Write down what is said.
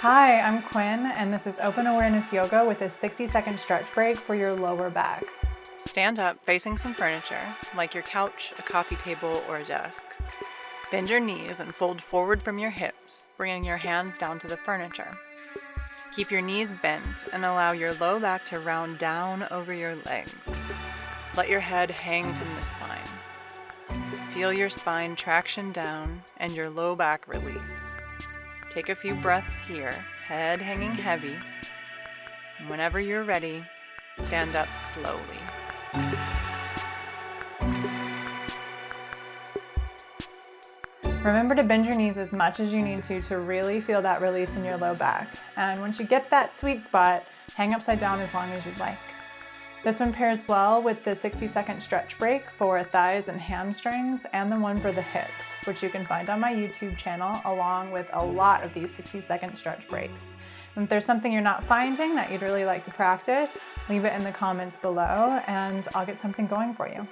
Hi, I'm Quinn, and this is Open Awareness Yoga with a 60-second stretch break for your lower back. Stand up facing some furniture, like your couch, a coffee table, or a desk. Bend your knees and fold forward from your hips, bringing your hands down to the furniture. Keep your knees bent and allow your low back to round down over your legs. Let your head hang from the spine. Feel your spine traction down and your low back release. Take a few breaths here, head hanging heavy. And whenever you're ready, stand up slowly. Remember to bend your knees as much as you need to really feel that release in your low back. And once you get that sweet spot, hang upside down as long as you'd like. This one pairs well with the 60-second stretch break for thighs and hamstrings and the one for the hips, which you can find on my YouTube channel along with a lot of these 60-second stretch breaks. And if there's something you're not finding that you'd really like to practice, leave it in the comments below and I'll get something going for you.